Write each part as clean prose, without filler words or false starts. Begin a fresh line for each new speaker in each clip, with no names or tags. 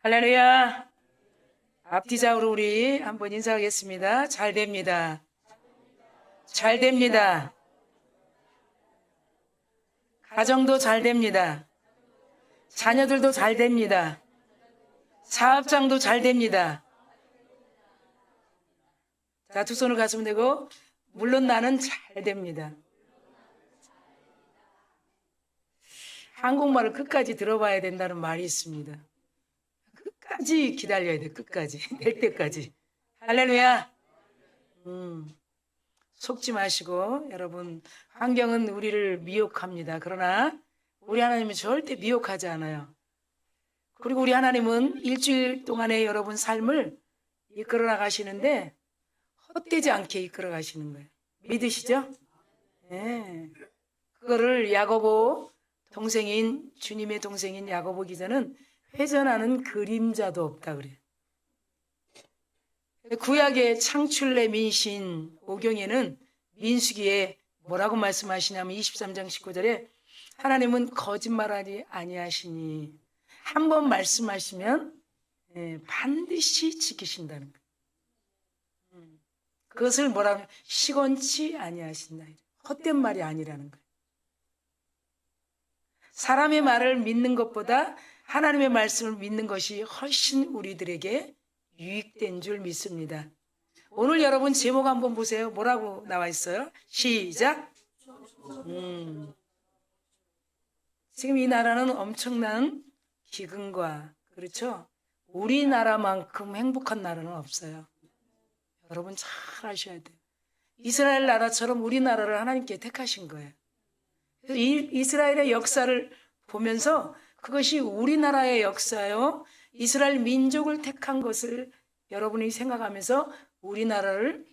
할렐루야. 앞뒤좌우로 우리 한번 인사하겠습니다. 잘 됩니다. 잘 됩니다. 가정도 잘 됩니다. 자녀들도 잘 됩니다. 사업장도 잘 됩니다. 자, 두 손을 가슴 대고 물론 나는 잘 됩니다. 한국말을 끝까지 들어봐야 된다는 말이 있습니다. 끝까지 기다려야 돼. 끝까지. 될 때까지. 할렐루야. 속지 마시고 여러분, 환경은 우리를 미혹합니다. 그러나 우리 하나님은 절대 미혹하지 않아요. 그리고 우리 하나님은 일주일 동안의 여러분 삶을 이끌어 나가시는데 헛되지 않게 이끌어 가시는 거예요. 믿으시죠? 네. 그거를 야고보 동생인, 주님의 동생인 야고보 기자는 회전하는 그림자도 없다 그래요. 구약의 창출내 민신 오경에는 민수기에 뭐라고 말씀하시냐면 23장 19절에 하나님은 거짓말하지 아니하시니 한 번 말씀하시면 반드시 지키신다는 거예요. 그것을 뭐라고 시건치 아니하신다. 헛된 말이 아니라는 거예요. 사람의 말을 믿는 것보다 하나님의 말씀을 믿는 것이 훨씬 우리들에게 유익된 줄 믿습니다. 오늘 여러분 제목 한번 보세요. 뭐라고 나와 있어요? 시작. 지금 이 나라는 엄청난 기근과, 그렇죠? 우리나라만큼 행복한 나라는 없어요. 여러분 잘 아셔야 돼요. 이스라엘 나라처럼 우리나라를 하나님께 택하신 거예요. 그래서 이스라엘의 역사를 보면서 그것이 우리나라의 역사요, 이스라엘 민족을 택한 것을 여러분이 생각하면서 우리를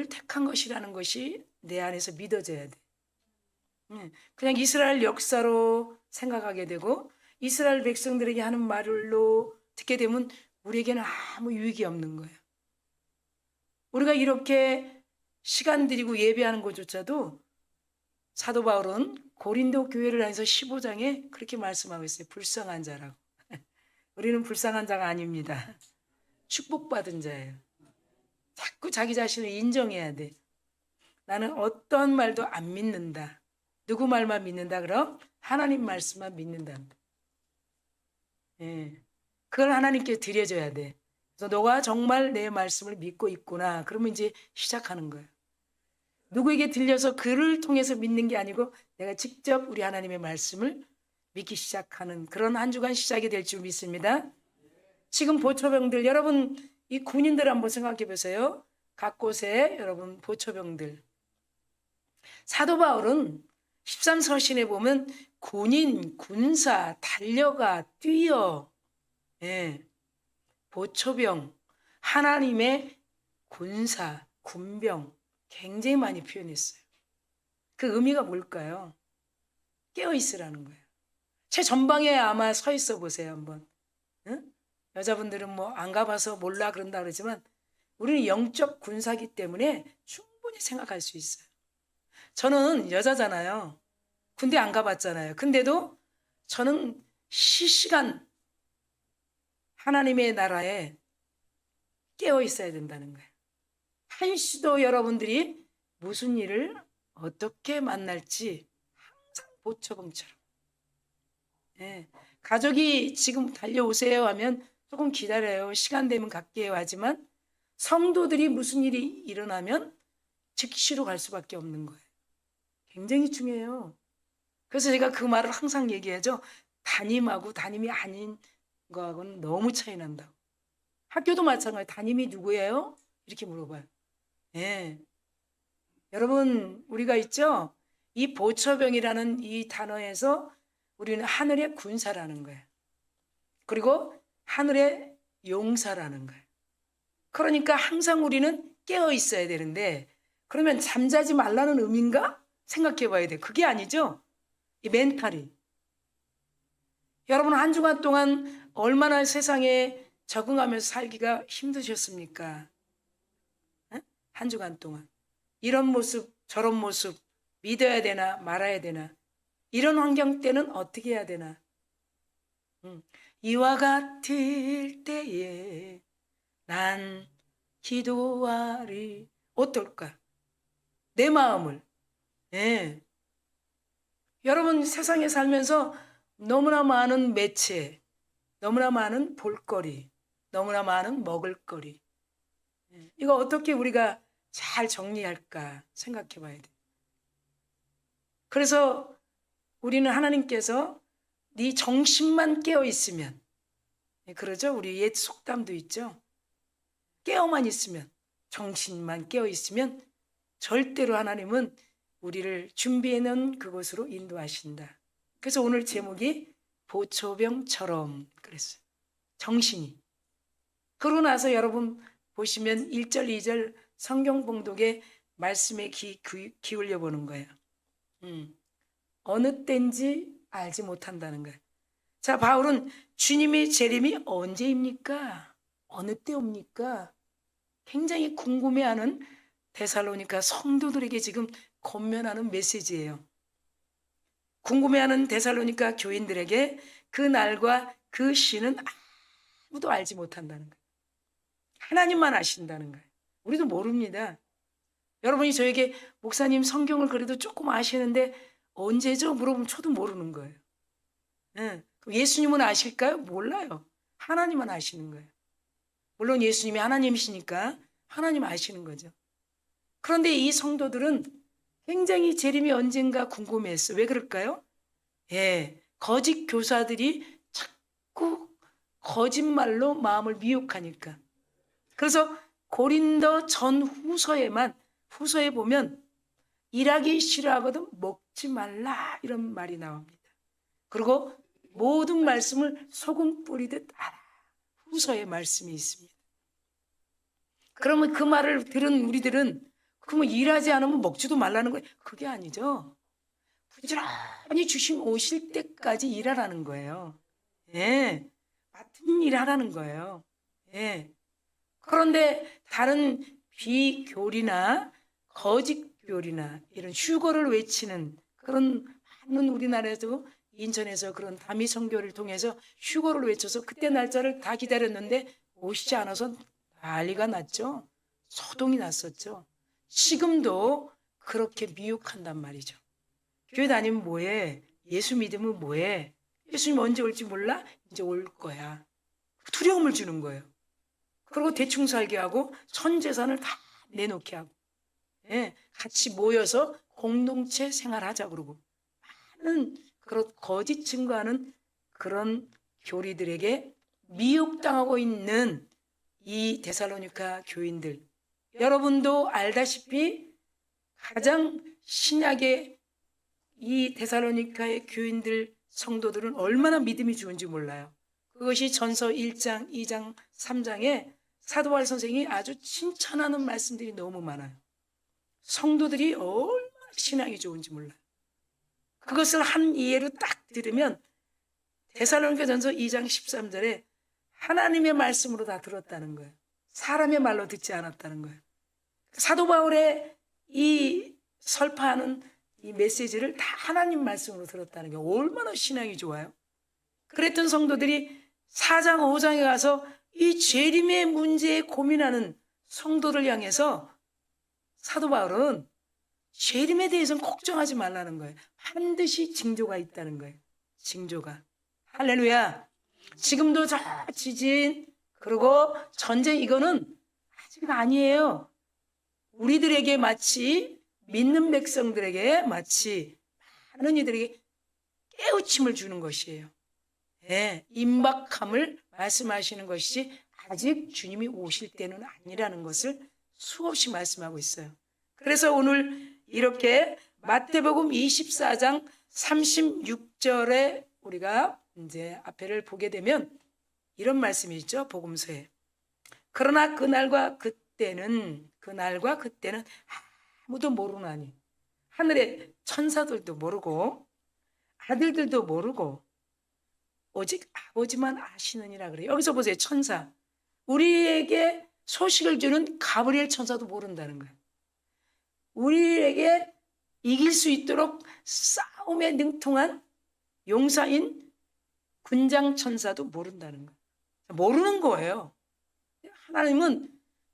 택한 것이라는 것이 내 안에서 믿어져야 돼. 그냥 이스라엘 역사로 생각하게 되고 이스라엘 백성들에게 하는 말로 듣게 되면 우리에게는 아무 유익이 없는 거예요. 우리가 이렇게 시간 들이고 예배하는 것조차도 사도 바울은 고린도 교회를 다니면서 15장에 그렇게 말씀하고 있어요. 불쌍한 자라고. 우리는 불쌍한 자가 아닙니다. 축복받은 자예요. 자꾸 자기 자신을 인정해야 돼. 나는 어떤 말도 안 믿는다. 누구 말만 믿는다? 그럼 하나님 말씀만 믿는답니다. 그걸 하나님께 드려줘야 돼. 그래서 너가 정말 내 말씀을 믿고 있구나. 그러면 이제 시작하는 거예요. 누구에게 들려서 그를 통해서 믿는 게 아니고 내가 직접 우리 하나님의 말씀을 믿기 시작하는 그런 한 주간 시작이 될 줄 믿습니다. 지금 보초병들, 여러분 이 군인들 한번 생각해 보세요. 각 곳에 여러분 보초병들. 사도 바울은 13서신에 보면 군인, 군사, 달려가, 뛰어, 보초병, 하나님의 군사, 군병 굉장히 많이 표현했어요. 그 의미가 뭘까요? 깨어있으라는 거예요. 제 전방에 아마 서 있어 보세요 한번. 여자분들은 뭐 안 가봐서 몰라 그런다 그러지만 우리는 영적 군사기 때문에 충분히 생각할 수 있어요. 저는 여자잖아요. 군대 안 가봤잖아요. 근데도 저는 실시간 하나님의 나라에 깨어 있어야 된다는 거예요. 한시도 여러분들이 무슨 일을 어떻게 만날지 항상 보초봉처럼. 가족이 지금 달려오세요 하면 조금 기다려요. 시간 되면 갈게요 하지만 성도들이 무슨 일이 일어나면 즉시로 갈 수밖에 없는 거예요. 굉장히 중요해요. 그래서 제가 그 말을 항상 얘기하죠. 담임하고 담임이 아닌 거하고는 너무 차이 난다고. 학교도 마찬가지예요. 담임이 누구예요? 이렇게 물어봐요. 여러분 우리가 있죠? 이 보초병이라는 이 단어에서 우리는 하늘의 군사라는 거예요. 그리고 하늘의 용사라는 거예요. 그러니까 항상 우리는 깨어 있어야 되는데 그러면 잠자지 말라는 의미인가? 생각해 봐야 돼. 그게 아니죠. 이 멘탈이. 여러분 한 주간 동안 얼마나 세상에 적응하면서 살기가 힘드셨습니까? 한 주간 동안. 이런 모습 저런 모습 믿어야 되나 말아야 되나 이런 환경 때는 어떻게 해야 되나. 이와 같을 때에 난 기도하리. 어떨까? 내 마음을. 예. 여러분 세상에 살면서 너무나 많은 매체, 너무나 많은 볼거리, 너무나 많은 먹을거리. 이거 어떻게 우리가 잘 정리할까 생각해 봐야 돼. 그래서 우리는 하나님께서 네 정신만 깨어 있으면, 그러죠? 우리 옛 속담도 있죠. 깨어만 있으면, 정신만 깨어 있으면 절대로 하나님은 우리를 준비해 놓은 그곳으로 인도하신다. 그래서 오늘 제목이 보초병처럼 그랬어요. 정신이. 그러고 나서 여러분 보시면 1절, 2절 성경 봉독의 말씀에 기울여 보는 거예요. 어느 때인지 알지 못한다는 거예요. 자, 바울은 주님의 재림이 언제입니까? 어느 때옵니까? 굉장히 궁금해하는 데살로니가 성도들에게 지금 권면하는 메시지예요. 궁금해하는 데살로니가 교인들에게 그 날과 그 시는 아무도 알지 못한다는 거예요. 하나님만 아신다는 거예요. 우리도 모릅니다. 여러분이 저에게 목사님 성경을 그래도 조금 아시는데 언제죠? 물어보면 저도 모르는 거예요. 예수님은 아실까요? 몰라요. 하나님만 아시는 거예요. 물론 예수님이 하나님이시니까 하나님 아시는 거죠. 그런데 이 성도들은 굉장히 재림이 언젠가 궁금했어요. 왜 그럴까요? 거짓 교사들이 자꾸 거짓말로 마음을 미혹하니까. 그래서 고린도 후서에 보면 일하기 싫어하거든 먹지 말라 이런 말이 나옵니다. 그리고 모든 말씀을 소금 뿌리듯 알아. 후서의 말씀이 있습니다. 그러면 그 말을 들은 우리들은 그러면 일하지 않으면 먹지도 말라는 거예요. 그게 아니죠. 부지런히 주님 오실 때까지 일하라는 거예요. 맡은 일 하라는 거예요. 그런데 다른 비교리나 거짓교리나 이런 휴거를 외치는 그런 많은 우리나라에도 인천에서 그런 다미 선교를 통해서 휴거를 외쳐서 그때 날짜를 다 기다렸는데 오시지 않아서 난리가 났죠. 소동이 났었죠. 지금도 그렇게 미혹한단 말이죠. 교회 다니면 뭐해? 예수 믿으면 뭐해? 예수님 언제 올지 몰라? 이제 올 거야. 두려움을 주는 거예요. 그리고 대충 살게 하고 전 재산을 다 내놓게 하고 같이 모여서 공동체 생활하자 그러고 많은 그런 거짓 증거하는 그런 교리들에게 미혹당하고 있는 이 데살로니가 교인들, 여러분도 알다시피 가장 신약의 이 데살로니가의 교인들 성도들은 얼마나 믿음이 좋은지 몰라요. 그것이 전서 1장, 2장, 3장에 사도 바울 선생이 아주 칭찬하는 말씀들이 너무 많아요. 성도들이 얼마나 신앙이 좋은지 몰라요. 그것을 한 이해로 딱 들으면 데살로니가전서 2장 13절에 하나님의 말씀으로 다 들었다는 거예요. 사람의 말로 듣지 않았다는 거예요. 사도 바울의 이 설파하는 이 메시지를 다 하나님 말씀으로 들었다는 게 얼마나 신앙이 좋아요. 그랬던 성도들이 4장 5장에 가서 이 재림의 문제에 고민하는 성도를 향해서 사도 바울은 재림에 대해서는 걱정하지 말라는 거예요. 반드시 징조가 있다는 거예요. 징조가. 할렐루야. 지금도 저 지진 그리고 전쟁 이거는 아직은 아니에요. 우리들에게 마치 믿는 백성들에게 마치 많은 이들에게 깨우침을 주는 것이에요. 임박함을 말씀하시는 것이 아직 주님이 오실 때는 아니라는 것을 수없이 말씀하고 있어요. 그래서 오늘 이렇게 마태복음 24장 36절에 우리가 이제 앞에를 보게 되면 이런 말씀이 있죠. 복음서에. 그러나 그날과 그때는 아무도 모르나니 하늘의 천사들도 모르고 아들들도 모르고 오직 아버지만 아시느니라 그래요. 여기서 보세요. 천사. 우리에게 소식을 주는 가브리엘 천사도 모른다는 거예요. 우리에게 이길 수 있도록 싸움에 능통한 용사인 군장 천사도 모른다는 거예요. 모르는 거예요. 하나님은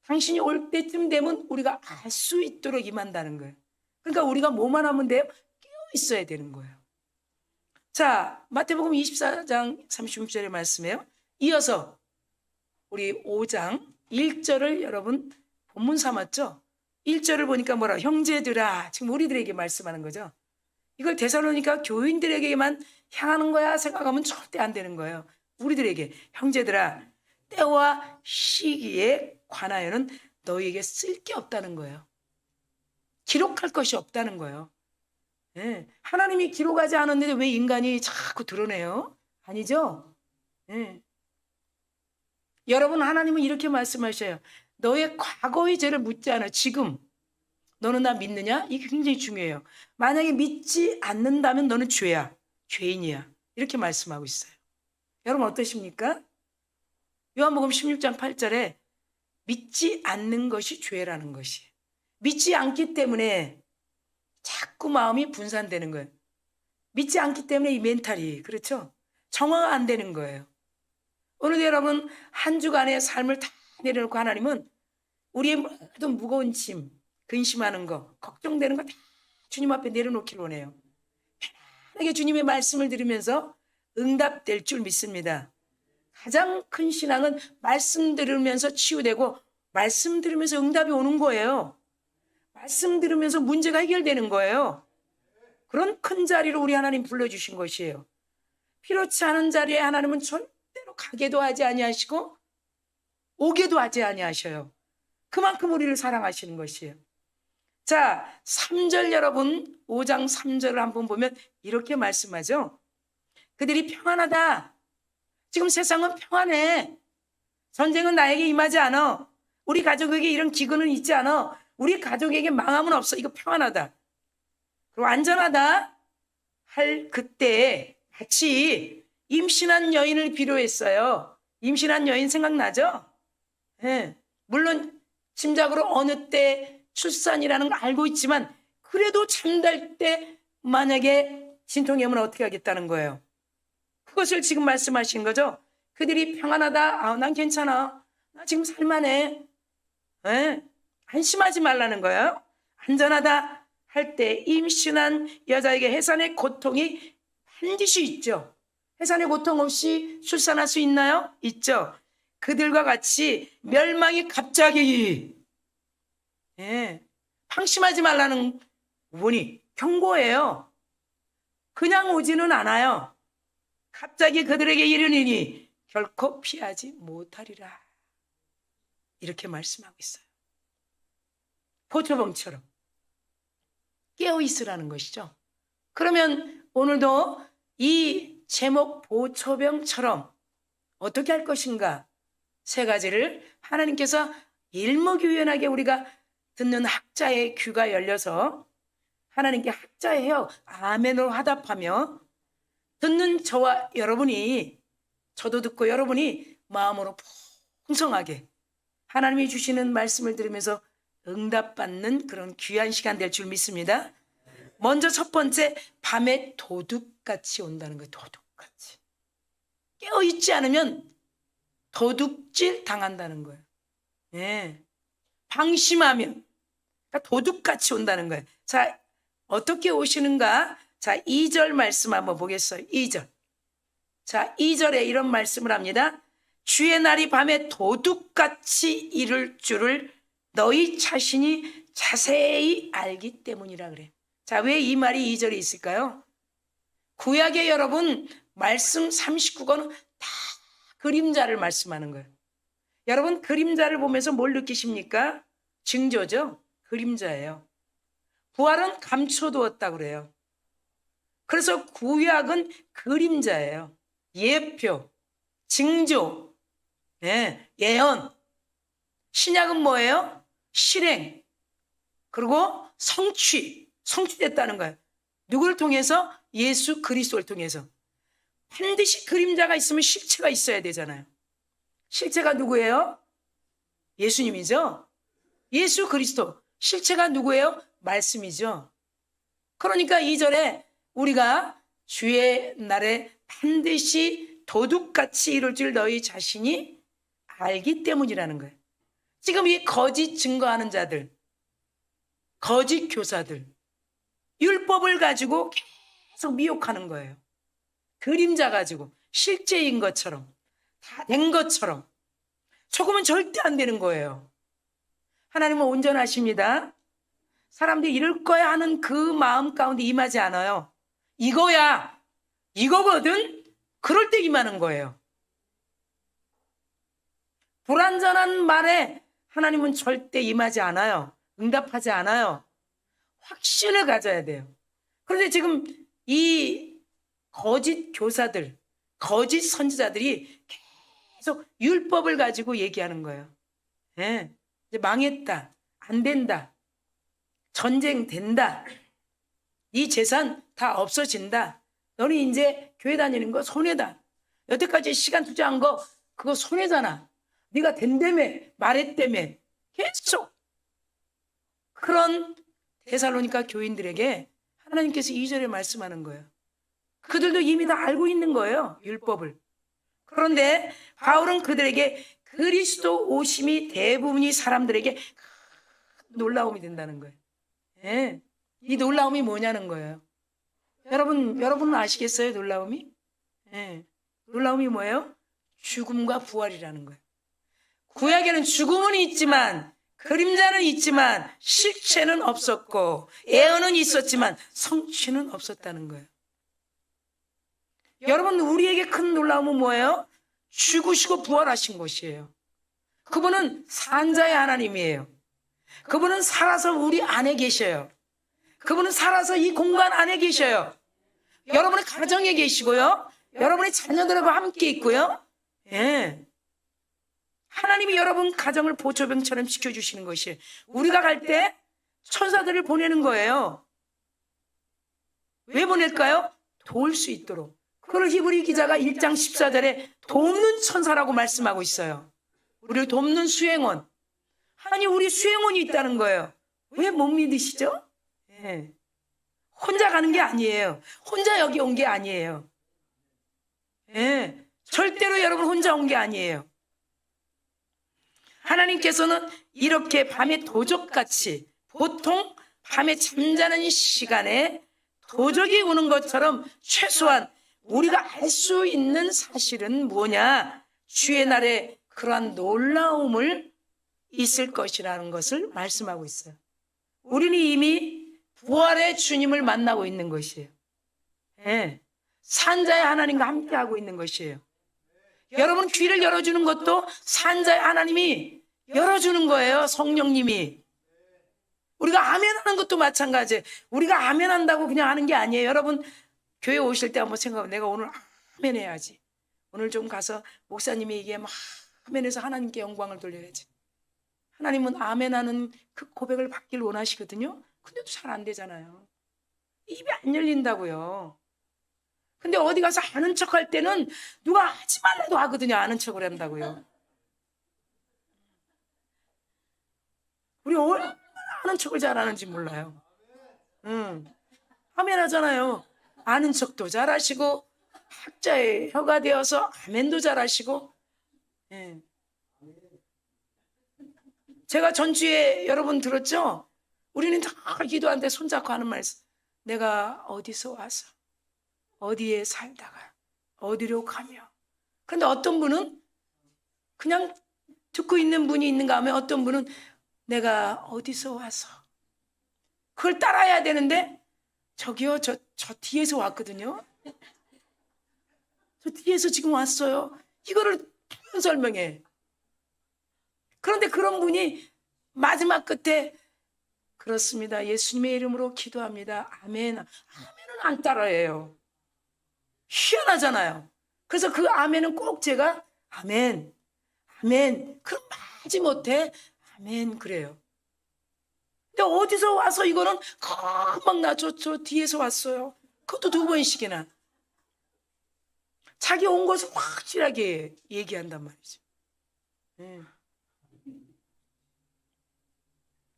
당신이 올 때쯤 되면 우리가 알 수 있도록 임한다는 거예요. 그러니까 우리가 뭐만 하면 돼요? 깨어 있어야 되는 거예요. 자, 마태복음 24장 36절의 말씀이에요. 이어서 우리 5장 1절을 여러분 본문 삼았죠? 1절을 보니까 뭐라? 형제들아, 지금 우리들에게 말씀하는 거죠. 이걸 데살로니가 교인들에게만 향하는 거야 생각하면 절대 안 되는 거예요. 우리들에게 형제들아, 때와 시기에 관하여는 너희에게 쓸 게 없다는 거예요. 기록할 것이 없다는 거예요. 예, 하나님이 기록하지 않았는데 왜 인간이 자꾸 드러내요? 아니죠? 예. 여러분, 하나님은 이렇게 말씀하셔요. 너의 과거의 죄를 묻지 않아. 지금 너는 나 믿느냐? 이게 굉장히 중요해요. 만약에 믿지 않는다면 너는 죄야, 죄인이야, 이렇게 말씀하고 있어요. 여러분 어떠십니까? 요한복음 16장 8절에 믿지 않는 것이 죄라는 것이, 믿지 않기 때문에 자꾸 마음이 분산되는 거예요. 믿지 않기 때문에 이 멘탈이, 그렇죠? 정화가 안 되는 거예요. 오늘도 여러분 한 주간의 삶을 다 내려놓고 하나님은 우리의 모든 무거운 짐, 근심하는 거, 걱정되는 거 다 주님 앞에 내려놓기를 원해요. 편하게 주님의 말씀을 들으면서 응답될 줄 믿습니다. 가장 큰 신앙은 말씀 들으면서 치유되고 말씀 들으면서 응답이 오는 거예요. 말씀 들으면서 문제가 해결되는 거예요. 그런 큰 자리로 우리 하나님 불러주신 것이에요. 필요치 않은 자리에 하나님은 절대로 가게도 하지 아니하시고 오게도 하지 아니하셔요. 그만큼 우리를 사랑하시는 것이에요. 자, 3절 여러분, 5장 3절을 한번 보면 이렇게 말씀하죠. 그들이 평안하다. 지금 세상은 평안해. 전쟁은 나에게 임하지 않아. 우리 가족에게 이런 기근은 있지 않아. 우리 가족에게 망함은 없어. 이거 평안하다. 그리고 안전하다 할 그때에 마치 임신한 여인을 비유했어요. 임신한 여인 생각나죠? 네. 물론 짐작으로 어느 때 출산이라는 걸 알고 있지만 그래도 잠잘 때 만약에 진통이 오면 어떻게 하겠다는 거예요. 그것을 지금 말씀하신 거죠. 그들이 평안하다. 아, 난 괜찮아. 나 지금 살만해. 네. 안심하지 말라는 거예요. 안전하다 할 때 임신한 여자에게 해산의 고통이 반드시 있죠. 해산의 고통 없이 출산할 수 있나요? 있죠. 그들과 같이 멸망이 갑자기, 예, 방심하지 말라는 원이 경고예요. 그냥 오지는 않아요. 갑자기 그들에게 이르니니 결코 피하지 못하리라. 이렇게 말씀하고 있어요. 보초병처럼 깨어있으라는 것이죠. 그러면 오늘도 이 제목 보초병처럼 어떻게 할 것인가? 세 가지를 하나님께서 일목요연하게 우리가 듣는 학자의 귀가 열려서 하나님께 학자예요. 아멘으로 화답하며 듣는 저와 여러분이, 저도 듣고 여러분이 마음으로 풍성하게 하나님이 주시는 말씀을 들으면서 응답받는 그런 귀한 시간 될 줄 믿습니다. 먼저 첫 번째, 밤에 도둑같이 온다는 거예요. 도둑같이. 깨어있지 않으면 도둑질 당한다는 거예요. 예. 방심하면, 그러니까 도둑같이 온다는 거예요. 자, 어떻게 오시는가? 자, 2절 말씀 한번 보겠어요. 2절. 자, 2절에 이런 말씀을 합니다. 주의 날이 밤에 도둑같이 이를 줄을 너희 자신이 자세히 알기 때문이라 그래요. 자, 왜 이 말이 2절에 있을까요? 구약의 여러분 말씀 39권은 다 그림자를 말씀하는 거예요. 여러분 그림자를 보면서 뭘 느끼십니까? 징조죠. 그림자예요. 부활은 감춰두었다고 그래요. 그래서 구약은 그림자예요. 예표, 징조, 예, 예언. 신약은 뭐예요? 실행, 그리고 성취됐다는 거예요. 누구를 통해서? 예수 그리스도를 통해서. 반드시 그림자가 있으면 실체가 있어야 되잖아요. 실체가 누구예요? 예수님이죠. 예수 그리스도. 실체가 누구예요? 말씀이죠. 그러니까 2절에 우리가 주의 날에 반드시 도둑같이 이룰 줄 너희 자신이 알기 때문이라는 거예요. 지금 이 거짓 증거하는 자들, 거짓 교사들, 율법을 가지고 계속 미혹하는 거예요. 그림자 가지고 실제인 것처럼, 다 된 것처럼. 조금은 절대 안 되는 거예요. 하나님은 온전하십니다. 사람들이 이럴 거야 하는 그 마음 가운데 임하지 않아요. 이거야, 이거거든. 그럴 때 임하는 거예요. 불완전한 말에 하나님은 절대 임하지 않아요. 응답하지 않아요. 확신을 가져야 돼요. 그런데 지금 이 거짓 교사들, 거짓 선지자들이 계속 율법을 가지고 얘기하는 거예요. 예, 이제 망했다, 안 된다, 전쟁 된다, 이 재산 다 없어진다, 너는 이제 교회 다니는 거 손해다, 여태까지 시간 투자한 거 그거 손해잖아, 네가 된다며 말했다며, 계속 그런 데살로니가 교인들에게 하나님께서 2절에 말씀하는 거예요. 그들도 이미 다 알고 있는 거예요, 율법을. 그런데 바울은 그들에게 그리스도 오심이 대부분이 사람들에게 놀라움이 된다는 거예요. 예, 이 놀라움이 뭐냐는 거예요. 여러분은 아시겠어요, 놀라움이? 예, 놀라움이 뭐예요? 죽음과 부활이라는 거예요. 구약에는 죽음은 있지만, 그림자는 있지만 실체는 없었고, 예언은 있었지만 성취는 없었다는 거예요. 여러분, 우리에게 큰 놀라움은 뭐예요? 죽으시고 부활하신 것이에요. 그분은 산자의 하나님이에요. 그분은 살아서 우리 안에 계셔요. 그분은 살아서 이 공간 안에 계셔요. 여러분의 가정에 계시고요, 여러분의 자녀들과 함께 있고요. 예, 하나님이 여러분 가정을 보초병처럼 지켜주시는 것이에요. 우리가 갈 때 천사들을 보내는 거예요. 왜 보낼까요? 도울 수 있도록. 그걸 히브리 기자가 1장 14절에 돕는 천사라고 말씀하고 있어요. 우리를 돕는 수행원. 하나님, 우리 수행원이 있다는 거예요. 왜 못 믿으시죠? 예. 혼자 가는 게 아니에요. 혼자 여기 온 게 아니에요. 예. 절대로 여러분 혼자 온 게 아니에요. 하나님께서는 이렇게 밤에 도적같이, 보통 밤에 잠자는 시간에 도적이 오는 것처럼 최소한 우리가 알 수 있는 사실은 뭐냐? 주의 날에 그러한 놀라움을 있을 것이라는 것을 말씀하고 있어요. 우리는 이미 부활의 주님을 만나고 있는 것이에요. 예, 산자의 하나님과 함께하고 있는 것이에요. 여러분 귀를 열어주는 것도 산자의 하나님이 열어주는 거예요. 성령님이. 우리가 아멘하는 것도 마찬가지예요. 우리가 아멘한다고 그냥 하는 게 아니에요. 여러분 교회 오실 때 한번 생각하면, 내가 오늘 아멘해야지. 오늘 좀 가서 목사님이 얘기하면 아멘해서 하나님께 영광을 돌려야지. 하나님은 아멘하는 그 고백을 받길 원하시거든요. 근데도 잘 안 되잖아요. 입이 안 열린다고요. 근데 어디 가서 아는 척할 때는 누가 하지 말라도 하거든요. 아는 척을 한다고요. 우리 얼마나 아는 척을 잘하는지 몰라요. 아멘 하잖아요. 아는 척도 잘하시고, 학자의 혀가 되어서 아멘도 잘하시고. 예. 제가 전주에 여러분 들었죠? 우리는 다 기도하는데 손잡고 하는 말씀. 내가 어디서 와서 어디에 살다가 어디로 가며. 그런데 어떤 분은 그냥 듣고 있는 분이 있는가 하면, 어떤 분은 내가 어디서 와서, 그걸 따라야 되는데, 저기요, 저 뒤에서 왔거든요. 저 뒤에서 지금 왔어요. 이거를 표현 설명해. 그런데 그런 분이 마지막 끝에 그렇습니다, 예수님의 이름으로 기도합니다, 아멘. 아멘은 안 따라해요. 희한하잖아요. 그래서 그 아멘은 꼭 제가 아멘, 아멘, 그럼 마지 못해 아멘 그래요. 근데 어디서 와서, 이거는 금방 나 저 뒤에서 왔어요. 그것도 2번씩이나. 자기 온 것을 확실하게 얘기한단 말이죠.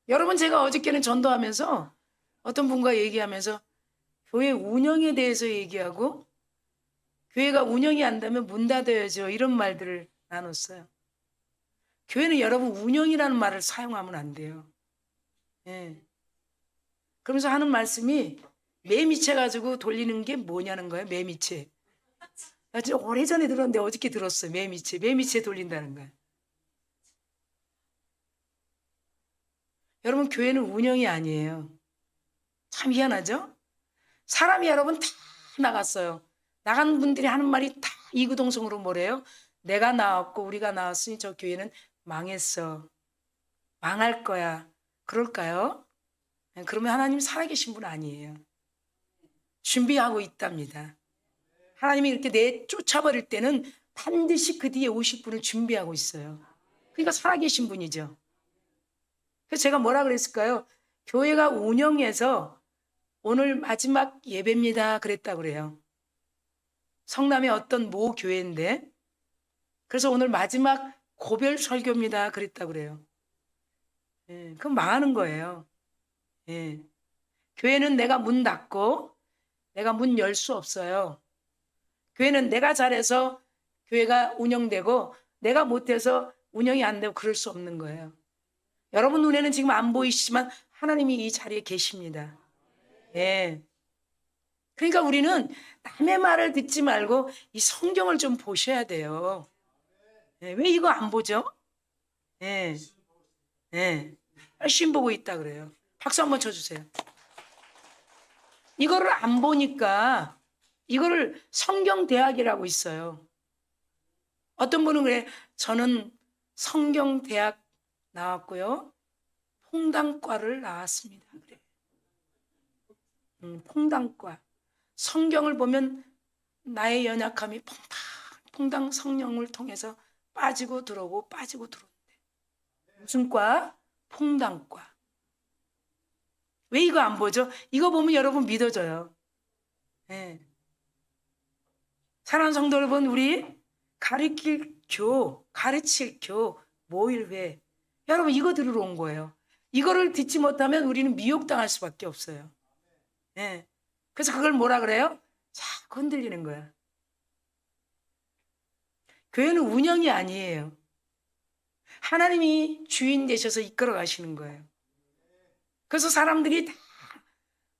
여러분, 제가 어저께는 전도하면서 어떤 분과 얘기하면서 교회 운영에 대해서 얘기하고 교회가 운영이 안 되면 문 닫아야죠. 이런 말들을 나눴어요. 교회는 여러분 운영이라는 말을 사용하면 안 돼요. 예. 그러면서 하는 말씀이 매미채 가지고 돌리는 게 뭐냐는 거예요. 매미채. 나 진짜 오래전에 들었는데 어저께 들었어요. 매미채 돌린다는 거예요. 여러분 교회는 운영이 아니에요. 참 희한하죠? 사람이 여러분 다 나갔어요. 나간 분들이 하는 말이 다 이구동성으로 뭐래요? 내가 나왔고 우리가 나왔으니 저 교회는 망했어. 망할 거야. 그럴까요? 그러면 하나님 살아계신 분 아니에요. 준비하고 있답니다. 하나님이 이렇게 내쫓아버릴 때는 반드시 그 뒤에 오실 분을 준비하고 있어요. 그러니까 살아계신 분이죠. 그래서 제가 뭐라 그랬을까요? 교회가 운영해서 오늘 마지막 예배입니다 그랬다고 그래요. 성남의 어떤 모 교회인데 그래서 오늘 마지막 고별 설교입니다 그랬다고 그래요. 예, 그럼 망하는 거예요. 예. 교회는 내가 문 닫고 내가 문 열 수 없어요. 교회는 내가 잘해서 교회가 운영되고 내가 못해서 운영이 안 되고 그럴 수 없는 거예요. 여러분 눈에는 지금 안 보이시지만 하나님이 이 자리에 계십니다. 예. 그러니까 우리는 남의 말을 듣지 말고 이 성경을 좀 보셔야 돼요. 예. 왜 이거 안 보죠? 예. 예. 열심히 보고 있다 그래요. 박수 한번 쳐주세요. 이거를 안 보니까 이거를 성경대학이라고 있어요. 어떤 분은 그래, 저는 성경대학 나왔고요. 퐁당과를 나왔습니다. 그래. 퐁당과. 성경을 보면 나의 연약함이 퐁당 성령을 통해서 빠지고 들어오고 빠지고 들어오는데. 무슨 과? 퐁당과. 왜 이거 안 보죠? 이거 보면 여러분 믿어져요. 네. 사랑하는 성도 여러분, 우리 가르칠 교, 모일회. 여러분 이거 들으러 온 거예요. 이거를 듣지 못하면 우리는 미혹당할 수밖에 없어요. 네. 그래서 그걸 뭐라 그래요? 자꾸 흔들리는 거야. 교회는 운영이 아니에요. 하나님이 주인 되셔서 이끌어 가시는 거예요. 그래서 사람들이 다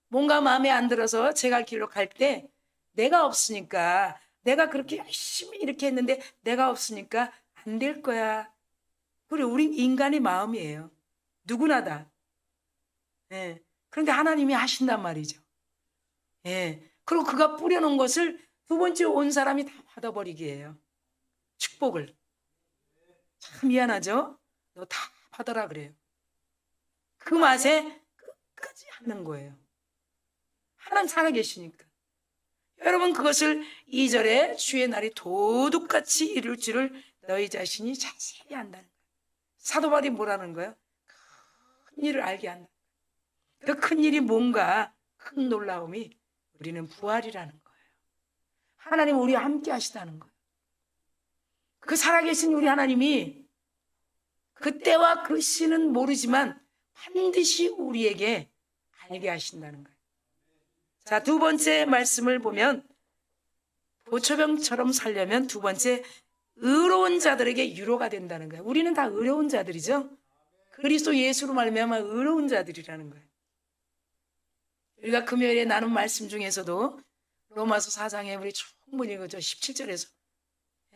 뭔가 마음에 안 들어서 제 갈 길로 갈 때 내가 없으니까 내가 그렇게 열심히 이렇게 했는데 내가 없으니까 안 될 거야. 그리고 우리 인간의 마음이에요. 누구나 다. 예. 그런데 하나님이 하신단 말이죠. 예. 그리고 그가 뿌려놓은 것을 두 번째 온 사람이 다 받아버리기예요. 축복을. 참 미안하죠? 너 다 받아라 그래요. 그 맛에 끝까지 하는 거예요. 하나님 살아계시니까. 여러분 그것을 2절에 주의 날이 도둑같이 이룰 줄을 너희 자신이 자세히 안다는 거예요. 사도 바울이 뭐라는 거예요? 큰 일을 알게 한다. 그 큰 일이 뭔가 큰 놀라움이 우리는 부활이라는 거예요. 하나님 우리와 함께 하시다는 거예요. 그 살아계신 우리 하나님이 그때와 그 시는 모르지만 반드시 우리에게 알게 하신다는 거예요. 자, 두 번째 말씀을 보면 보초병처럼 살려면 두 번째 의로운 자들에게 위로가 된다는 거예요. 우리는 다 의로운 자들이죠. 그리스도 예수로 말미암아 의로운 자들이라는 거예요. 우리가 금요일에 나눈 말씀 중에서도 로마서 4장에 우리 충분히 읽었죠. 17절에서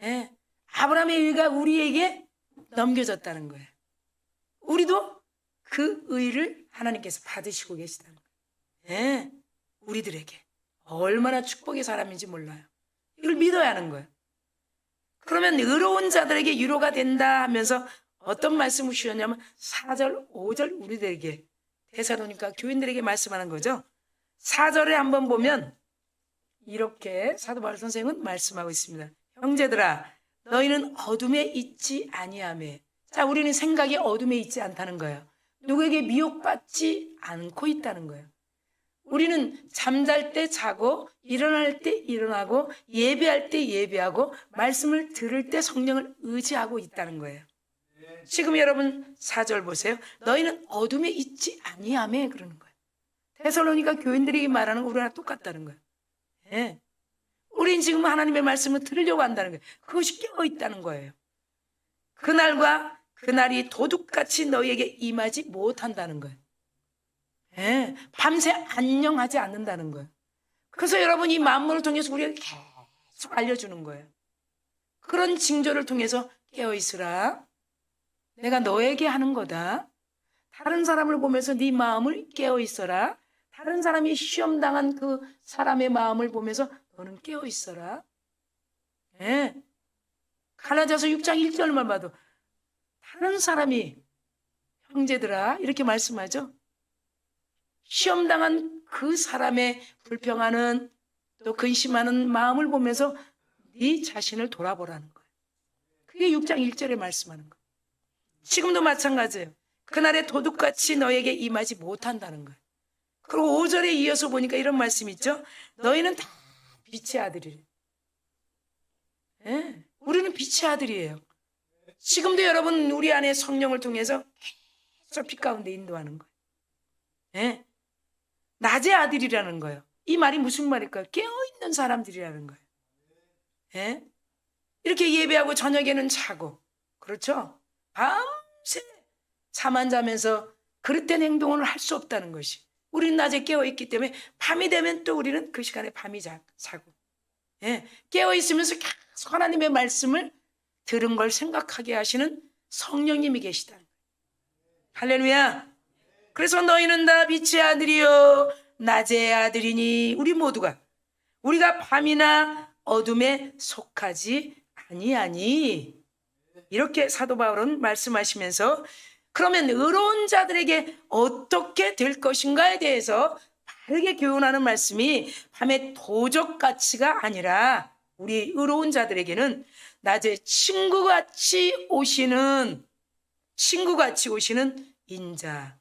예, 아브라함의 의가 우리에게 넘겨졌다는 거예요. 우리도 그 의를 하나님께서 받으시고 계시다는 거예요. 예, 우리들에게 얼마나 축복의 사람인지 몰라요. 이걸 믿어야 하는 거예요. 그러면 의로운 자들에게 위로가 된다 하면서 어떤 말씀을 주셨냐면 4절, 5절 우리들에게 데살로니가 교인들에게 말씀하는 거죠. 4절에 한번 보면 이렇게 사도 바울 선생은 말씀하고 있습니다. 형제들아 너희는 어둠에 있지 아니하매. 자, 우리는 생각이 어둠에 있지 않다는 거예요. 누구에게 미혹받지 않고 있다는 거예요. 우리는 잠잘 때 자고 일어날 때 일어나고 예배할 때 예배하고 말씀을 들을 때 성령을 의지하고 있다는 거예요. 지금 여러분 4절 보세요. 너희는 어둠에 있지 아니하매 그러는 거예요. 데살로니가 교인들에게 말하는 거 우리랑 똑같다는 거예요. 네. 우린 지금 하나님의 말씀을 들으려고 한다는 거예요. 그것이 깨어 있다는 거예요. 그날과 그날이 도둑같이 너희에게 임하지 못한다는 거예요. 예, 밤새 안녕하지 않는다는 거예요. 그래서 여러분, 이 만물을 통해서 우리에게 계속 알려주는 거예요. 그런 징조를 통해서 깨어 있으라. 내가 너에게 하는 거다. 다른 사람을 보면서 네 마음을 깨어 있어라. 다른 사람이 시험당한 그 사람의 마음을 보면서 너는 깨어 있어라. 예. 갈라디아서 6장 1절만 봐도 다른 사람이 형제들아 이렇게 말씀하죠. 시험당한 그 사람의 불평하는 또 근심하는 마음을 보면서 네 자신을 돌아보라는 거예요. 그게 6장 1절에 말씀하는 거예요. 지금도 마찬가지예요. 그날의 도둑같이 너에게 임하지 못한다는 거예요. 그리고 5절에 이어서 보니까 이런 말씀이 있죠. 너희는 다 빛의 아들이래요. 예, 우리는 빛의 아들이에요. 지금도 여러분 우리 안에 성령을 통해서 계속 빛 가운데 인도하는 거예요. 예, 낮의 아들이라는 거예요. 이 말이 무슨 말일까요? 깨어있는 사람들이라는 거예요. 예? 이렇게 예배하고 저녁에는 자고, 그렇죠? 밤새 잠 안 자면서 그릇된 행동을 할 수 없다는 것이, 우리는 낮에 깨어있기 때문에 밤이 되면 또 우리는 그 시간에 밤이 자고, 예? 깨어있으면서 계속 하나님의 말씀을 들은 걸 생각하게 하시는 성령님이 계시다는 거예요. 할렐루야. 그래서 너희는 다 빛의 아들이요 낮의 아들이니, 우리가 밤이나 어둠에 속하지 아니하니, 이렇게 사도 바울은 말씀하시면서, 그러면 의로운 자들에게 어떻게 될 것인가에 대해서 바르게 교훈하는 말씀이 밤의 도적같이가 아니라 우리 의로운 자들에게는 낮에 친구같이 오시는 인자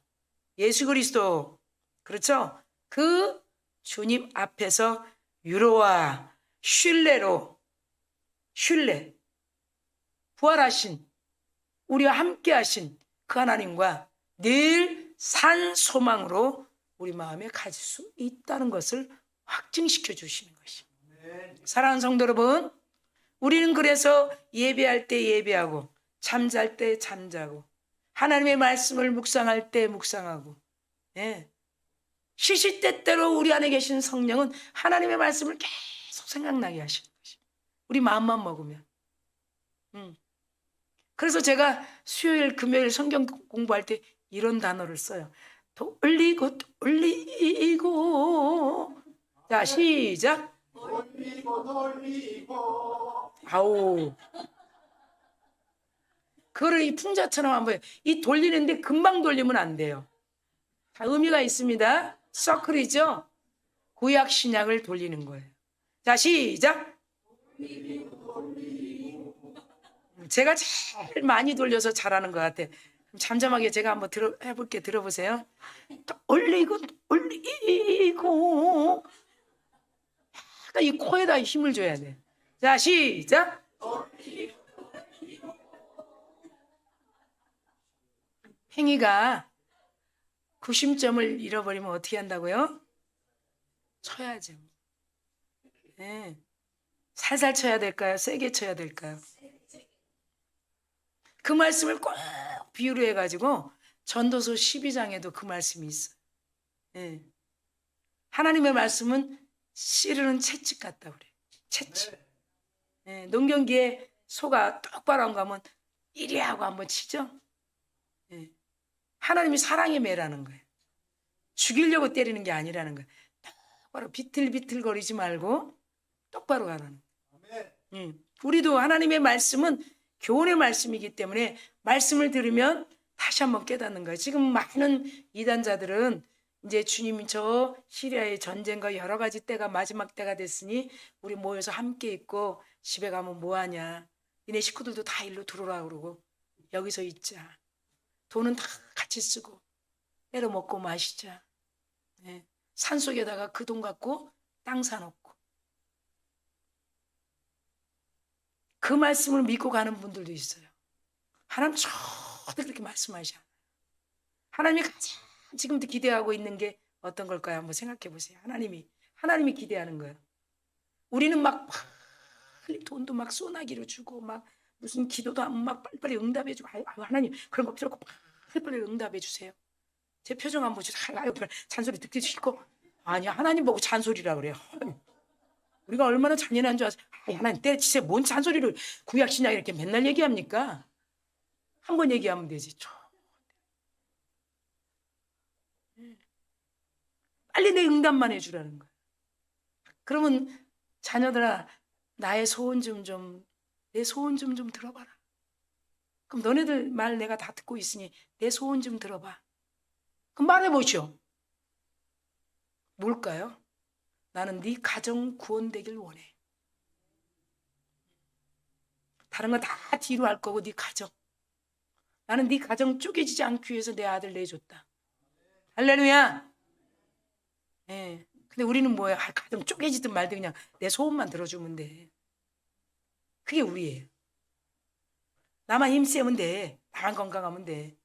예수 그리스도, 그렇죠? 그 주님 앞에서 위로와 신뢰, 부활하신 우리와 함께 하신 그 하나님과 늘 산 소망으로 우리 마음에 가질 수 있다는 것을 확증시켜 주시는 것입니다. 사랑하는 성도 여러분, 우리는 그래서 예배할 때 예배하고 잠잘 때 잠자고 하나님의 말씀을 묵상할 때 묵상하고, 예, 시시때때로 우리 안에 계신 성령은 하나님의 말씀을 계속 생각나게 하시는 것입니다. 우리 마음만 먹으면. 그래서 제가 수요일 금요일 성경 공부할 때 이런 단어를 써요. 돌리고 자, 시작. 돌리고 아우, 그거를 이 풍자처럼 한번 해요. 이 돌리는데 금방 돌리면 안 돼요. 다 의미가 있습니다. 서클이죠. 구약 신약을 돌리는 거예요. 자, 시작. 제가 제일 많이 돌려서 잘하는 것 같아요. 잠잠하게 제가 한번 해볼게. 들어보세요. 올리고 이 코에다 힘을 줘야 돼. 자, 시작. 팽이가 구심점을 잃어버리면 어떻게 한다고요? 쳐야죠. 네. 살살 쳐야 될까요? 세게 쳐야 될까요? 그 말씀을 꼭 비유로 해가지고 전도서 12장에도 그 말씀이 있어요. 네. 하나님의 말씀은 씨르는 채찍 같다 그래요. 채찍. 네. 농경기에 소가 똑바로 안 가면 이리 하고 한번 치죠. 네. 하나님이 사랑의 매라는 거예요. 죽이려고 때리는 게 아니라는 거예요. 똑바로 비틀비틀거리지 말고 똑바로 가라는 거예요. 우리도 하나님의 말씀은 교훈의 말씀이기 때문에 말씀을 들으면 다시 한번 깨닫는 거예요. 지금 많은 이단자들은 이제 주님이 저 시리아의 전쟁과 여러 가지 때가 마지막 때가 됐으니 우리 모여서 함께 있고 집에 가면 뭐하냐, 니네 식구들도 다 일로 들어오라 그러고 여기서 있자, 돈은 다 같이 쓰고 때려 먹고 마시자, 네. 산속에다가 그 돈 갖고 땅 사놓고, 그 말씀을 믿고 가는 분들도 있어요. 하나님 절대 그렇게 말씀하지 않아요. 하나님이 가장 지금도 기대하고 있는 게 어떤 걸까요? 한번 생각해 보세요. 하나님이 기대하는 거예요. 우리는 막 빨리 돈도 막 소나기로 주고 막 무슨 기도도 하면 막 빨리빨리 응답해 주고 아유, 하나님 그런 거 필요 없고 빨리빨리 응답해 주세요. 제 표정 한번 보시죠. 아유 잔소리 듣기 싫고 아니야 하나님 보고 잔소리라 그래요. 우리가 얼마나 잔인한 줄 아세요? 하나님 때려치세요. 뭔 잔소리를 구약 신약 이렇게 맨날 얘기합니까? 한 번 얘기하면 되지. 빨리 내 응답만 해주라는 거야. 그러면 자녀들아 나의 소원 내 소원 좀 들어봐라. 그럼 너네들 말 내가 다 듣고 있으니 내 소원 좀 들어봐. 그럼 말해보시오. 뭘까요? 나는 네 가정 구원되길 원해. 다른 거 다 뒤로 할 거고 네 가정. 나는 네 가정 쪼개지지 않기 위해서 내 아들 내줬다. 할렐루야. 예. 근데 우리는 뭐야? 가정 쪼개지든 말든 그냥 내 소원만 들어주면 돼. 그게 우리예요. 나만 힘쓰면 돼. 나만 건강하면 돼.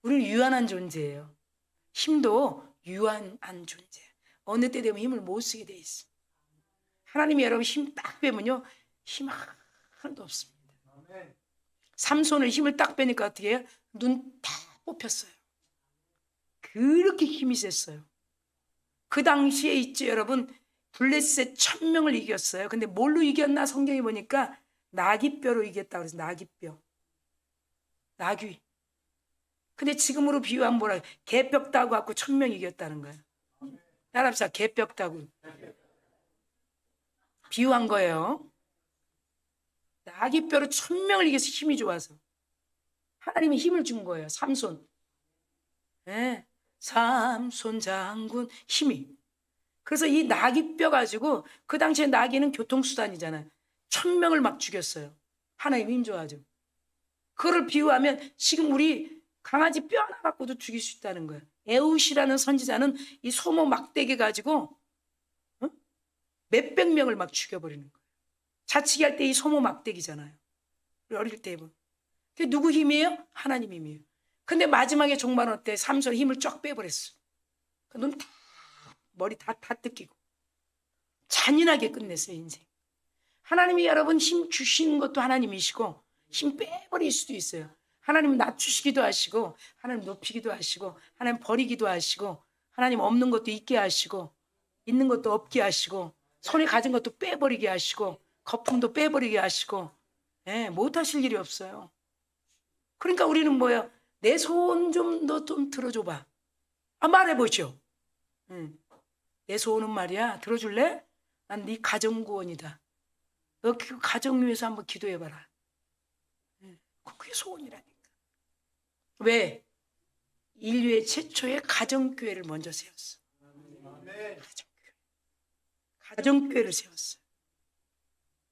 우리는 유한한 존재예요. 힘도 유한한 존재. 어느 때 되면 힘을 못 쓰게 돼 있어. 하나님이 여러분 힘 딱 빼면요. 힘 하나도 없습니다. 삼손을 힘을 딱 빼니까 어떻게 해요? 눈 다 뽑혔어요. 그렇게 힘이 셌어요. 그 당시에 있죠 여러분. 블레셋 1000명을 이겼어요. 근데 뭘로 이겼나 성경에 보니까 나귀뼈로 이겼다고 그래서 나귀뼈. 나귀. 근데 지금으로 비유하면 뭐라 개뼈 따고 갖고 1000명 이겼다는 거예요. 따라합시다. 개뼈 따고. 비유한 거예요. 나귀뼈로 1000명을 이겨서 힘이 좋아서. 하나님이 힘을 준 거예요. 삼손. 네. 삼손 장군 힘이. 그래서 이 나귀뼈 가지고 그 당시에 나귀는 교통수단이잖아요. 1000명을 막 죽였어요. 하나님 힘 줘가지고. 그거를 비유하면 지금 우리 강아지 뼈 하나 갖고도 죽일 수 있다는 거예요. 에웃이라는 선지자는 이 소모 막대기 가지고 몇백 명을 막 죽여버리는 거예요. 자치기 할 때 이 소모 막대기잖아요. 우리 어릴 때 해본. 그게 누구 힘이에요? 하나님 힘이에요. 근데 마지막에 종말 어때? 삼손 힘을 쫙 빼버렸어. 눈 다, 머리 다 뜯기고. 잔인하게 끝냈어요, 인생. 하나님이 여러분 힘 주시는 것도 하나님이시고, 힘 빼버릴 수도 있어요. 하나님 낮추시기도 하시고, 하나님 높이기도 하시고, 하나님 버리기도 하시고, 하나님 없는 것도 있게 하시고, 있는 것도 없게 하시고, 손에 가진 것도 빼버리게 하시고, 거품도 빼버리게 하시고, 못 하실 일이 없어요. 그러니까 우리는 뭐예요? 내 소원 너 좀 들어줘봐. 말해보죠. 내 소원은 말이야. 들어줄래? 난 네 가정 구원이다. 너 그 가정 위해서 한번 기도해봐라. 그게 소원이라니까. 왜? 인류의 최초의 가정교회를 먼저 세웠어. 가정교회를 세웠어.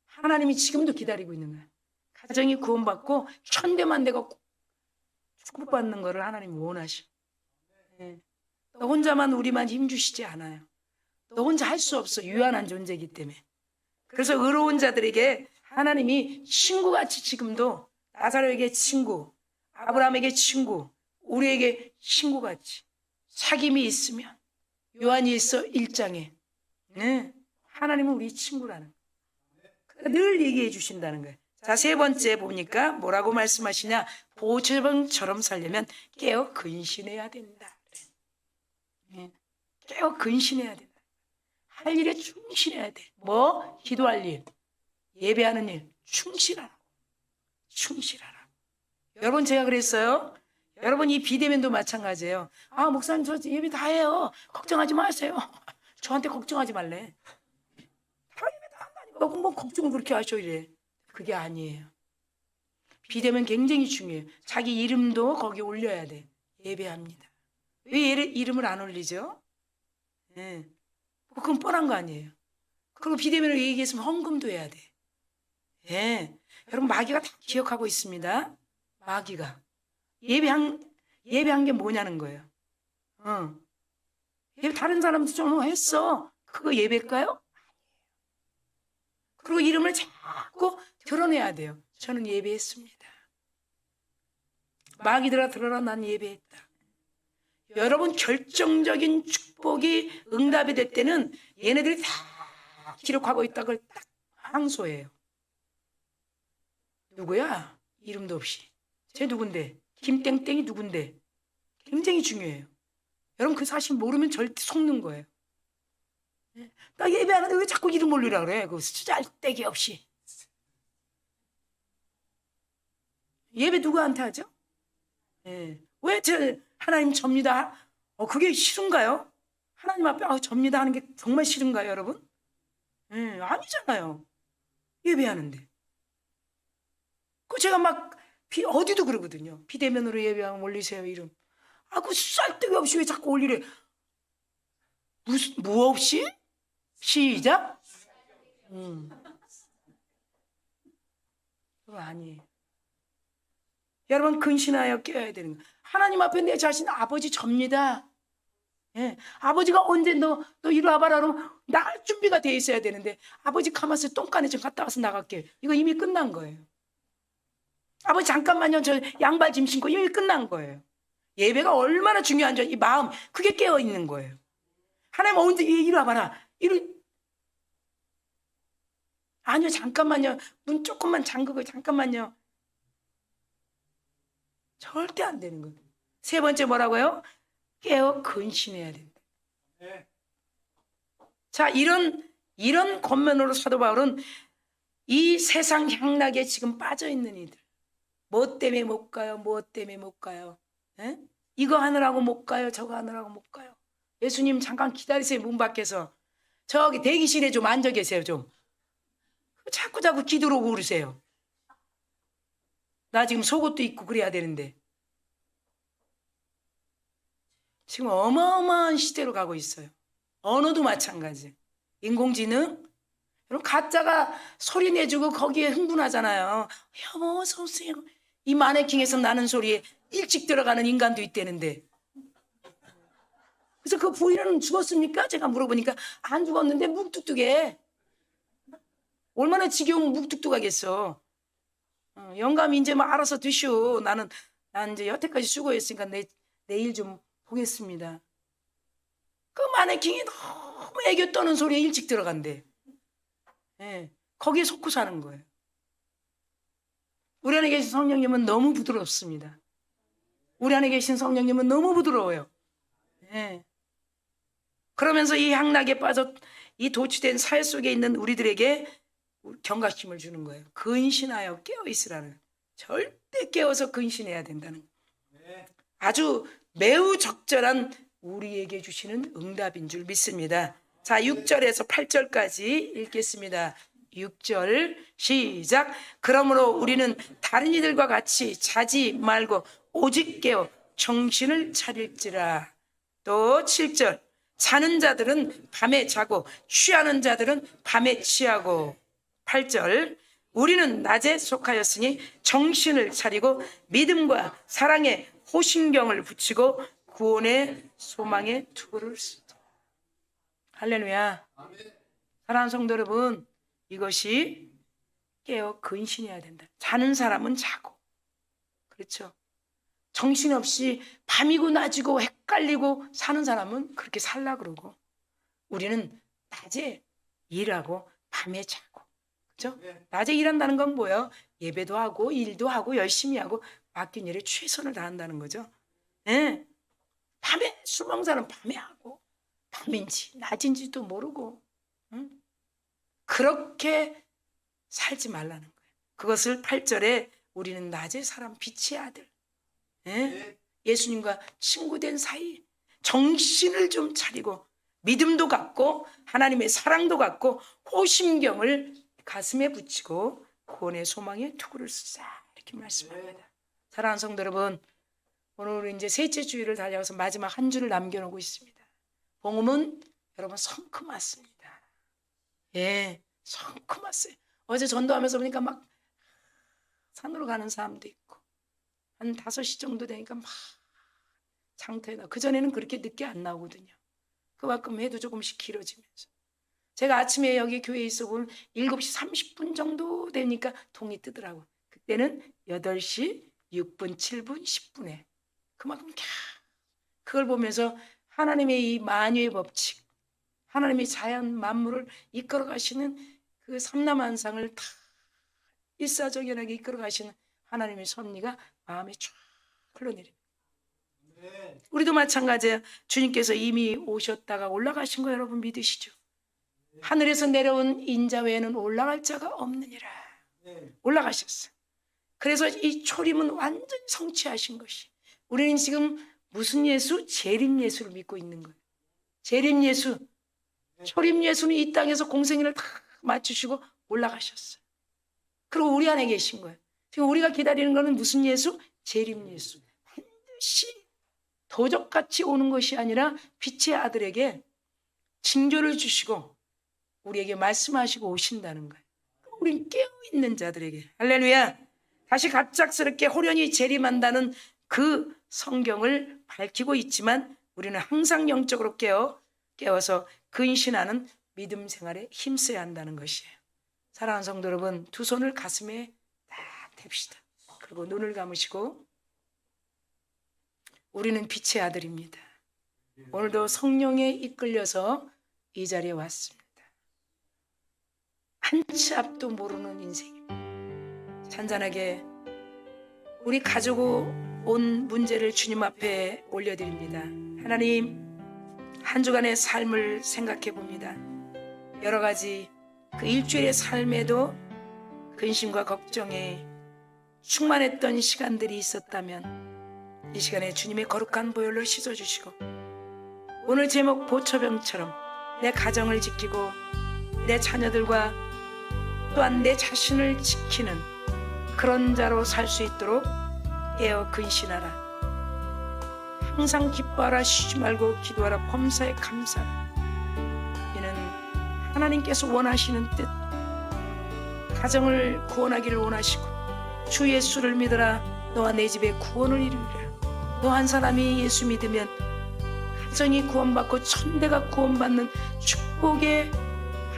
하나님이 지금도 기다리고 있는 거야. 가정이 구원받고 천대만대가 축복받는 거를 하나님이 원하셔. 너 혼자만 우리만 힘주시지 않아요. 너 혼자 할 수 없어. 유한한 존재이기 때문에. 그래서 의로운 자들에게 하나님이 친구같이 지금도 나사로에게 친구, 아브라함에게 친구, 우리에게 친구같이 사귐이 있으면 요한일서 1장에 하나님은 우리 친구라는 거예요. 늘 얘기해 주신다는 거예요. 자, 세 번째 보니까 뭐라고 말씀하시냐? 보철병처럼 살려면 깨어 근신해야 된다. 깨어 근신해야 된다. 할 일에 충실해야 돼. 뭐? 기도할 일, 예배하는 일, 충실하라. 충실하라. 여러분 제가 그랬어요. 여러분 이 비대면도 마찬가지예요. 목사님 저 예배 다 해요. 걱정하지 마세요. 저한테 걱정하지 말래. 다 예배 다 한다니까. 뭐 걱정을 그렇게 하셔 이래. 그게 아니에요. 비대면 굉장히 중요해요. 자기 이름도 거기 올려야 돼. 예배합니다. 왜 이름을 안 올리죠? 그건 뻔한 거 아니에요. 그리고 비대면으로 얘기했으면 헌금도 해야 돼. 여러분 마귀가 다 기억하고 있습니다. 마귀가 예배한 게 뭐냐는 거예요. 예배 다른 사람도 좀 했어. 그거 예배일까요? 그리고 이름을 자꾸 드러내야 돼요. 저는 예배했습니다. 마귀들아 들어라, 난 예배했다. 여러분 결정적인 축복이 응답이 될 때는 얘네들이 다 기록하고 있다. 그걸 딱 항소해요. 누구야? 이름도 없이. 쟤 누군데? 김땡땡이 누군데? 굉장히 중요해요. 여러분 그 사실 모르면 절대 속는 거예요. 나 예배하는데 왜 자꾸 이름 올리라 그래? 그 쓰잘데기 없이. 예배 누구한테 하죠? 왜 저 하나님 접니다? 그게 싫은가요? 하나님 앞에 접니다 하는 게 정말 싫은가요, 여러분? 아니잖아요. 예배하는데. 그 제가 막 어디도 그러거든요. 비대면으로 예배하면 올리세요 이름. 그 쓸데기 없이 왜 자꾸 올리래? 뭐 없이? 시작. 그거 아니에요. 여러분 근신하여 깨어야 되는 거예요. 하나님 앞에 내 자신 아버지 접니다. 아버지가 언제 너 이리 와봐라 그러면 나갈 준비가 돼 있어야 되는데 아버지 가만있어 똥간에 좀 갔다 와서 나갈게. 이거 이미 끝난 거예요. 아버지 잠깐만요. 저 양발 짐 신고 이미 끝난 거예요. 예배가 얼마나 중요한지 이 마음 그게 깨어 있는 거예요. 하나님 언제 이리 와봐라. 아니요 잠깐만요. 문 조금만 잠그고 잠깐만요. 절대 안 되는 거예요. 세 번째 뭐라고요? 깨어 근신해야 된다. 자 이런 권면으로 사도 바울은 이 세상 향락에 지금 빠져 있는 이들 뭐 때문에 못 가요? 뭐 때문에 못 가요? 이거 하느라고 못 가요? 저거 하느라고 못 가요? 예수님 잠깐 기다리세요. 문 밖에서 저기 대기실에 좀 앉아 계세요. 좀 자꾸 기도로 그러세요. 나 지금 속옷도 입고 그래야 되는데 지금 어마어마한 시대로 가고 있어요. 언어도 마찬가지. 인공지능 여러분 가짜가 소리 내주고 거기에 흥분하잖아요. 여보 어서 오세요. 이 마네킹에서 나는 소리에 일찍 들어가는 인간도 있다는데 그래서 그 부인은 죽었습니까? 제가 물어보니까 안 죽었는데 묵뚝뚝해. 얼마나 지겨우면 묵뚝뚝하겠어. 영감이 이제 뭐 알아서 드시오. 난 이제 여태까지 수고했으니까 내일 좀 보겠습니다. 그 마네킹이 너무 애교 떠는 소리에 일찍 들어간대. 거기에 속고 사는 거예요. 우리 안에 계신 성령님은 너무 부드럽습니다. 우리 안에 계신 성령님은 너무 부드러워요. 그러면서 이 향락에 빠져 이 도취된 사회 속에 있는 우리들에게 경각심을 주는 거예요. 근신하여 깨어있으라는. 절대 깨어서 근신해야 된다는 거예요. 아주 매우 적절한 우리에게 주시는 응답인 줄 믿습니다. 자, 6절에서 8절까지 읽겠습니다. 6절 시작. 그러므로 우리는 다른 이들과 같이 자지 말고 오직 깨어 정신을 차릴지라. 또 7절 자는 자들은 밤에 자고 취하는 자들은 밤에 취하고. 8절 우리는 낮에 속하였으니 정신을 차리고 믿음과 사랑에 호심경을 붙이고 구원의 소망에 투구를 쓰자. 할렐루야. 사랑하는 성도 여러분, 이것이 깨어 근신해야 된다. 자는 사람은 자고, 그렇죠? 정신없이 밤이고 낮이고 헷갈리고 사는 사람은 그렇게 살라 그러고, 우리는 낮에 일하고 밤에 자고, 그렇죠? 낮에 일한다는 건 뭐예요? 예배도 하고 일도 하고 열심히 하고 맡긴 일에 최선을 다한다는 거죠. 밤에 술 먹는 사람은 밤에 하고 밤인지 낮인지도 모르고 그렇게 살지 말라는 거예요. 그것을 8절에 우리는 낮의 사람 빛의 아들, 예수님과 친구된 사이 정신을 좀 차리고 믿음도 갖고 하나님의 사랑도 갖고 호심경을 가슴에 붙이고 구원의 소망에 투구를 쓰자 이렇게 말씀합니다. 사랑하는 성도 여러분, 오늘은 이제 셋째 주일을 달려가서 마지막 한 주를 남겨놓고 있습니다. 복음은 여러분 성큼 왔습니다. 성큼 왔어요. 어제 전도하면서 보니까 막 산으로 가는 사람도 있고 한 5시 정도 되니까 막 장터에 나. 그전에는 그렇게 늦게 안 나오거든요. 그만큼 해도 조금씩 길어지면서 제가 아침에 여기 교회에 있어 보면 7시 30분 정도 되니까 동이 뜨더라고. 그때는 8시 6분, 7분, 10분에 그만큼 그걸 보면서 하나님의 이 만유의 법칙, 하나님이 자연 만물을 이끌어 가시는 그 삼라만상을 다 일사정연하게 이끌어 가시는 하나님의 섭리가 마음에 쫙 흘러내립니다. 우리도 마찬가지예요. 주님께서 이미 오셨다가 올라가신 거 여러분 믿으시죠? 하늘에서 내려온 인자 외에는 올라갈 자가 없느니라. 올라가셨어요. 그래서 이 초림은 완전히 성취하신 것이. 우리는 지금 무슨 예수? 재림 예수를 믿고 있는 거예요. 재림 예수. 초림 예수는 이 땅에서 공생애를 다 맞추시고 올라가셨어요. 그리고 우리 안에 계신 거예요. 지금 우리가 기다리는 것은 무슨 예수? 재림 예수. 반드시 도적같이 오는 것이 아니라 빛의 아들에게 징조를 주시고 우리에게 말씀하시고 오신다는 거예요. 우린 깨어있는 자들에게. 할렐루야. 다시 갑작스럽게 호련히 재림한다는 그 성경을 밝히고 있지만 우리는 항상 영적으로 깨어서 근신하는 믿음 생활에 힘써야 한다는 것이에요. 사랑하는 성도 여러분, 두 손을 가슴에 딱 댑시다. 그리고 눈을 감으시고 우리는 빛의 아들입니다. 오늘도 성령에 이끌려서 이 자리에 왔습니다. 한 치 앞도 모르는 인생입니다. 잔잔하게 우리 가지고 온 문제를 주님 앞에 올려드립니다. 하나님, 한 주간의 삶을 생각해 봅니다. 여러 가지 그 일주일의 삶에도 근심과 걱정에 충만했던 시간들이 있었다면 이 시간에 주님의 거룩한 보혈로 씻어주시고 오늘 제목 보초병처럼 내 가정을 지키고 내 자녀들과 또한 내 자신을 지키는 그런 자로 살 수 있도록 깨어 근신하라. 항상 기뻐하라, 쉬지 말고 기도하라, 범사에 감사하라. 이는 하나님께서 원하시는 뜻, 가정을 구원하기를 원하시고 주 예수를 믿어라, 너와 내 집에 구원을 이루리라. 너 한 사람이 예수 믿으면 가정이 구원받고 천대가 구원받는 축복의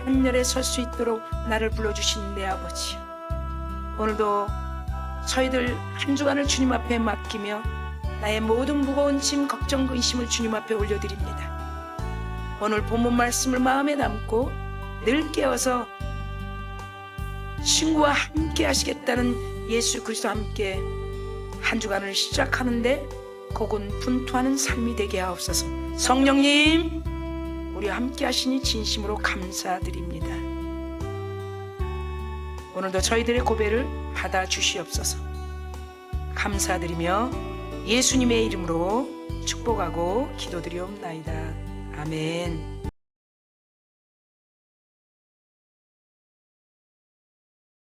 판열에 설 수 있도록 나를 불러주신 내 아버지, 오늘도 저희들 한 주간을 주님 앞에 맡기며 나의 모든 무거운 짐, 걱정, 근심을 주님 앞에 올려드립니다. 오늘 본문 말씀을 마음에 담고 늘 깨어서 친구와 함께 하시겠다는 예수 그리스도와 함께 한 주간을 시작하는데 고군분투하는 삶이 되게 하옵소서. 성령님, 우리와 함께 하시니 진심으로 감사드립니다. 오늘도 저희들의 고백을 받아주시옵소서. 감사드리며 예수님의 이름으로 축복하고 기도드리옵나이다. 아멘.